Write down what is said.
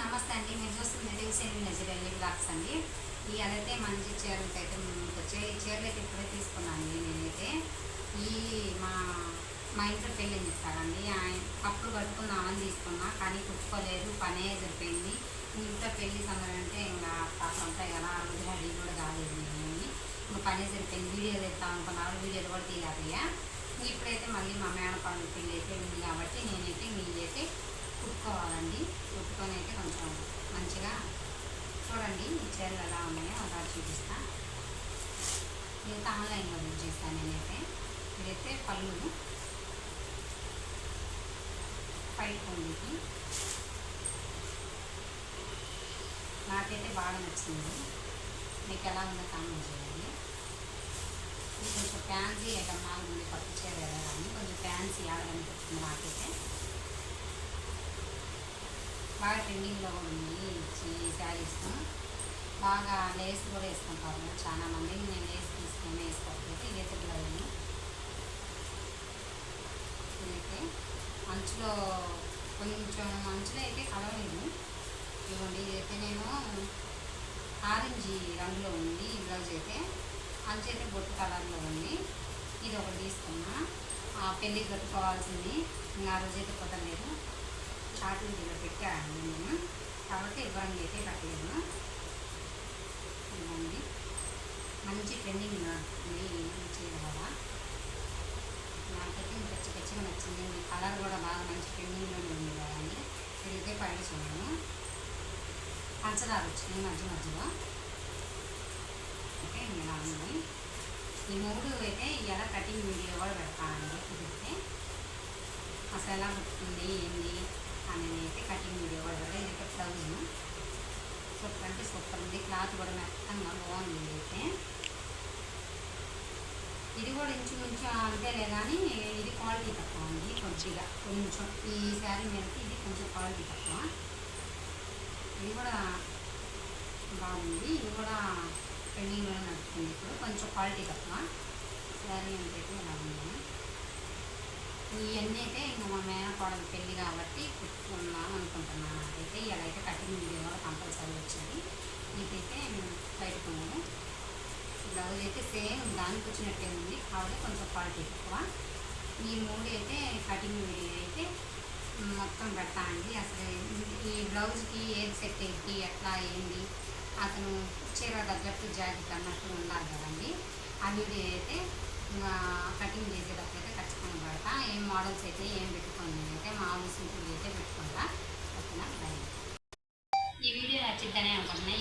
నమస్తే అండి. మీరు చూస్తుంది దివ్సేని నజరల్లి బ్లాగ్స్ అండి. ఇవాళైతే మంచి చీరలకి అయితే వచ్చే చీరలు అయితే ఇప్పుడే తీసుకున్నాను నేనైతే. ఈ మా మా ఇంట్లో పెళ్ళి చెప్తారండి. ఆయన కప్పుడు కట్టుకుందామని తీసుకున్నా, కానీ కుట్టుకోలేదు, పనే సరిపోయింది. ఇంట్లో పెళ్ళి సందడి అంటే ఇంకా కాస్త ఉంటాయి కదా, ఆ రోజు రెడీ కూడా కాలేదు నేను. ఇంకా పనే సరిపోయింది. వీడియోలు ఎత్తాం అనుకున్నారు, వీడియోలు కూడా తీయాలయ్యా. ఇప్పుడైతే మళ్ళీ మా మేనపాడు పెళ్ళి అయితే ఉంది కాబట్టి నేనైతే మీరైతే కుట్టుకోవాలండి. కుట్టుకొని అయితే కొంచెం మంచిగా చూడండి ఈ చీరలు ఎలా ఉన్నాయో అలా చూపిస్తా. ఇదైతే ఆన్లైన్లో బుక్ చేస్తాను నేనైతే. ఇదైతే పళ్ళు పైట్ పొందికి నాకైతే బాగా నచ్చింది. మీకు ఎలా ఉందో కామెంట్ చేయండి. ఇది కొంచెం ఫ్యాన్సీ ఐటమ్ లాగా ఉంది, పట్టు చీర కానీ కొంచెం ఫ్యాన్సీ ఆడనిపిస్తుంది నాకైతే. బాగా ట్రెండింగ్లో కూడా ఉంది ఈ శారీస్. బాగా లేస్ కూడా వేసుకుంటారు చాలామంది. నేను లేస్ తీసుకొని వేసుకోకపోతే ఇదైతే బ్లౌజ్. ఇదైతే అంచులో కొంచెం అంచులో అయితే కలవలేదు. ఇదిగోండి, ఇదైతే నేను ఆరెంజ్ రంగులో ఉంది ఈ బ్లౌజ్ అయితే. అంచు అయితే బొట్టు కలర్లో ఉంది. ఇది ఒకటి తీసుకున్నా, పెళ్ళికి కట్టుకోవాల్సింది. ఇంకా ఆ రోజు అయితే కుదరలేదు, షార్ట్ వీడియోలో పెట్టాను నేను కాబట్టి ఇబ్బంది అయితే కట్టలేదు. ఇవ్వండి, మంచి ట్రెండింగ్ ఉంది చీర కూడా. నాకైతే ఇంకా పిచ్చిగా నచ్చింది. కలర్ కూడా బాగా మంచి ట్రెండింగ్లోనే ఉంది కదండి. ఇదైతే పైన చూడను పంచదార వచ్చింది మధ్య మధ్యలో. ఓకే, ఇలా ఉంది. ఈ మూడు అయితే ఇలా కటింగ్ వీడియో కూడా పెడతానండి. కుదిరితే అసలు ఎలా కుట్టుకుంది ఏంది అనేది అయితే కటింగ్ వీడియో కూడా పెడతాను. ఇదైతే బ్లౌజ్ సూపర్ అంటే సూపర్ ఉంది. క్లాత్ కూడా మెత్తంగా బాగుంది. ఇదైతే ఇది కూడా ఇంచుమించు అంతేలే, కానీ ఇది క్వాలిటీ తక్కువ ఉంది కొద్దిగా. కొంచెం ఈ శారీ మీదకి ఇది కొంచెం క్వాలిటీ తక్కువ. ఇది కూడా బాగుంది. ఇది కూడా ట్రెండింగ్లో నడుస్తుంది ఇప్పుడు, కొంచెం క్వాలిటీ తక్కువ. శారీ అంటే ఇలా ఉంది. ఇవన్నీ అయితే ఇంకా మా మేనకోడలు పెళ్ళి కాబట్టి కుట్టుకుందాం అనుకుంటున్నాను. నాకైతే ఇలా అయితే కటింగ్ వీడియో కూడా కంపల్సరీ వచ్చింది. నీకైతే బయటకు ఉన్నాను. బ్లౌజ్ అయితే సేమ్ దానికి వచ్చినట్టే ఉంది కాబట్టి కొంచెం క్వాలిటీ ఎక్కువ. ఈ మూడు అయితే కటింగ్ వీడియో అయితే మొత్తం పెడతానండి. అసలు ఈ బ్లౌజ్కి ఏది సెట్ అయ్యి ఎట్లా ఏంది, అతను చీర తగ్గట్టు జాకెట్ అన్నట్టు ఉండాలి కదండి. ఆ వీడియో అయితే కటింగ్ చేసేటప్పుడు అయితే ఖచ్చితంగా పెడతా. ఏం మోడల్స్ అయితే ఏం పెట్టుకోండి, అయితే మామూలు సింపుల్ అయితే పెట్టుకుంటా. ఓకేనా, బాయ్. ఈ వీడియో నచ్చిద్దనే అనుకుంటున్నా.